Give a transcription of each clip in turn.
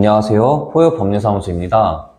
안녕하세요. 포유법률사무소입니다.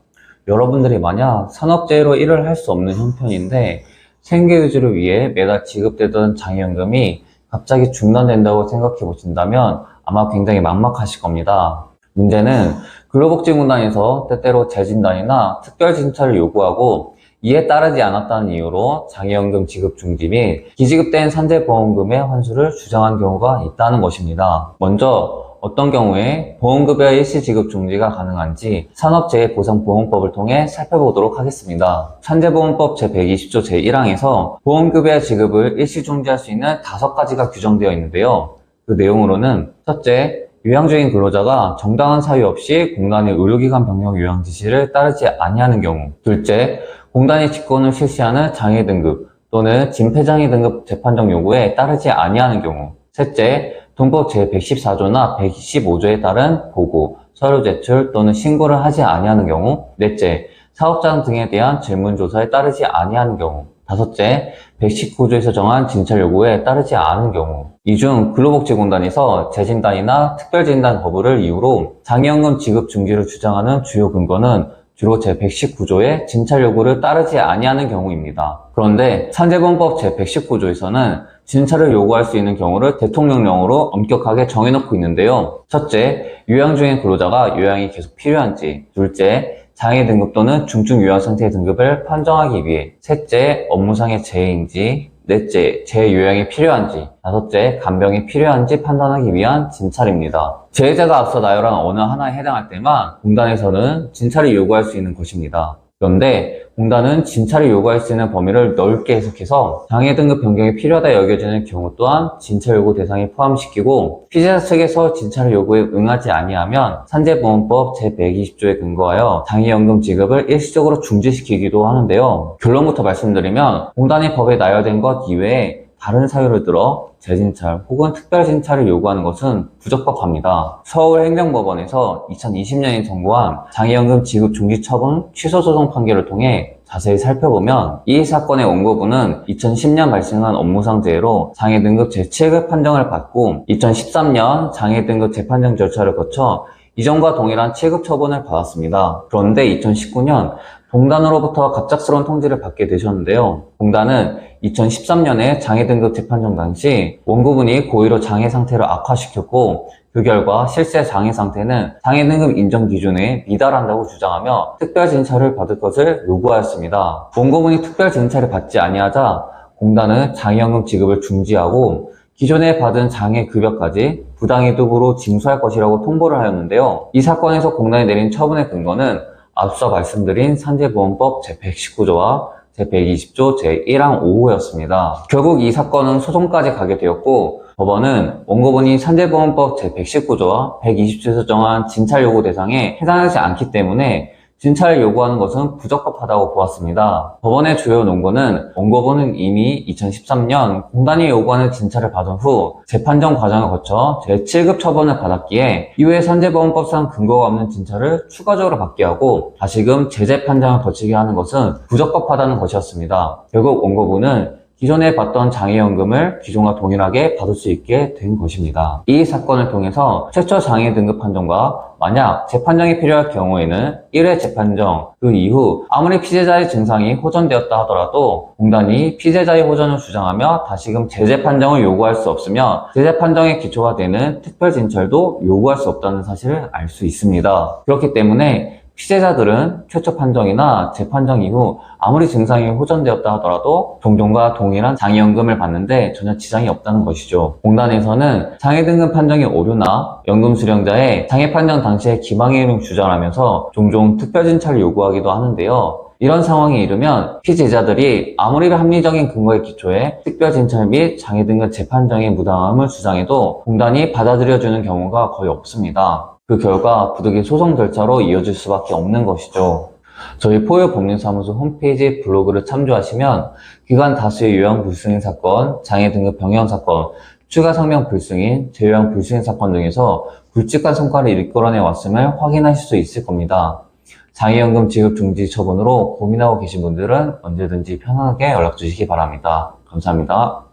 여러분들이 만약 산업재해로 일을 할 수 없는 형편인데 생계유지를 위해 매달 지급되던 장애연금이 갑자기 중단된다고 생각해 보신다면 아마 굉장히 막막하실 겁니다. 문제는 근로복지공단에서 때때로 재진단이나 특별진찰을 요구하고 이에 따르지 않았다는 이유로 장애연금 지급 중지 및 기지급된 산재보험금의 환수를 주장한 경우가 있다는 것입니다. 먼저 어떤 경우에 보험급여 일시 지급 중지가 가능한지 산업재해보상보험법을 통해 살펴보도록 하겠습니다. 산재보험법 제120조 제1항에서 보험급여 지급을 일시 중지할 수 있는 5가지가 규정되어 있는데요. 그 내용으로는 첫째, 요양 중인 근로자가 정당한 사유 없이 공단의 의료기관 병력 요양 지시를 따르지 아니하는 경우. 둘째, 공단이 직권을 실시하는 장애 등급 또는 진폐장애 등급 재판정 요구에 따르지 아니하는 경우. 셋째, 동법 제114조나 115조에 따른 보고, 서류 제출 또는 신고를 하지 아니하는 경우. 넷째, 사업장 등에 대한 질문조사에 따르지 아니하는 경우. 다섯째, 119조에서 정한 진찰 요구에 따르지 않은 경우. 이 중 근로복지공단에서 재진단이나 특별진단 거부를 이유로 장애연금 지급 중지를 주장하는 주요 근거는 주로 제119조의 진찰 요구를 따르지 아니하는 경우입니다. 그런데 산재보험법 제119조에서는 진찰을 요구할 수 있는 경우를 대통령령으로 엄격하게 정해놓고 있는데요. 첫째, 요양 중인 근로자가 요양이 계속 필요한지. 둘째, 장애 등급 또는 중증 요양 상태의 등급을 판정하기 위해. 셋째, 업무상의 재해인지. 넷째, 재요양이 필요한지. 다섯째, 간병이 필요한지 판단하기 위한 진찰입니다. 재해자가 앞서 나열한 어느 하나에 해당할 때만 공단에서는 진찰을 요구할 수 있는 것입니다. 그런데 공단은 진찰을 요구할 수 있는 범위를 넓게 해석해서 장애 등급 변경이 필요하다 여겨지는 경우 또한 진찰 요구 대상에 포함시키고, 피해자 측에서 진찰 요구에 응하지 아니하면 산재보험법 제120조에 근거하여 장애연금 지급을 일시적으로 중지시키기도 하는데요. 결론부터 말씀드리면 공단이 법에 나열된 것 이외에 다른 사유를 들어 재진찰 혹은 특별진찰을 요구하는 것은 부적법합니다. 서울행정법원에서 2020년에 선고한 장애연금 지급 중지 처분 취소 소송 판결을 통해 자세히 살펴보면 이 사건의 원고분은 2010년 발생한 업무상 재해로 장애 등급 제7급 판정을 받고 2013년 장애 등급 재판정 절차를 거쳐 이전과 동일한 7급 처분을 받았습니다. 그런데 2019년 공단으로부터 갑작스러운 통지를 받게 되셨는데요. 공단은 2013년에 장애 등급 재판정 당시 원고분이 고의로 장애 상태를 악화시켰고, 그 결과 실제 장애 상태는 장애 등급 인정 기준에 미달한다고 주장하며 특별 진찰을 받을 것을 요구하였습니다. 원고분이 특별 진찰을 받지 아니하자 공단은 장애연금 지급을 중지하고 기존에 받은 장애 급여까지 부당이득으로 징수할 것이라고 통보를 하였는데요. 이 사건에서 공단이 내린 처분의 근거는 앞서 말씀드린 산재보험법 제119조와 제120조 제1항 5호였습니다. 결국 이 사건은 소송까지 가게 되었고, 법원은 원고분이 산재보험법 제119조와 120조에서 정한 진찰 요구 대상에 해당하지 않기 때문에 진찰을 요구하는 것은 부적법하다고 보았습니다. 법원의 주요 논거는 원고분은 이미 2013년 공단이 요구하는 진찰을 받은 후 재판정 과정을 거쳐 제7급 처분을 받았기에 이후에 산재보험법상 근거가 없는 진찰을 추가적으로 받게 하고 다시금 재재판정을 거치게 하는 것은 부적법하다는 것이었습니다. 결국 원고분은 기존에 받던 장애연금을 기존과 동일하게 받을 수 있게 된 것입니다. 이 사건을 통해서 최초 장애 등급 판정과 만약 재판정이 필요할 경우에는 1회 재판정, 그 이후 아무리 피해자의 증상이 호전되었다 하더라도 공단이 피해자의 호전을 주장하며 다시금 재재판정을 요구할 수 없으며 재재판정의 기초가 되는 특별진찰도 요구할 수 없다는 사실을 알 수 있습니다. 그렇기 때문에 피해자들은 최초 판정이나 재판정 이후 아무리 증상이 호전되었다 하더라도 종종과 동일한 장애연금을 받는데 전혀 지장이 없다는 것이죠. 공단에서는 장애 등급 판정의 오류나 연금 수령자의 장애 판정 당시의 기망행위를 주장하면서 종종 특별진찰을 요구하기도 하는데요. 이런 상황에 이르면 피해자들이 아무리 합리적인 근거에 기초해 특별진찰 및 장애 등급 재판정의 무당함을 주장해도 공단이 받아들여주는 경우가 거의 없습니다. 그 결과 부득이 소송 절차로 이어질 수밖에 없는 것이죠. 저희 포유법률사무소 홈페이지 블로그를 참조하시면 기관 다수의 요양 불승인 사건, 장애 등급 병형 사건, 추가 상명 불승인, 재요양 불승인 사건 등에서 굵직한 성과를 이끌어내 왔음을 확인하실 수 있을 겁니다. 장애연금 지급 중지 처분으로 고민하고 계신 분들은 언제든지 편하게 연락 주시기 바랍니다. 감사합니다.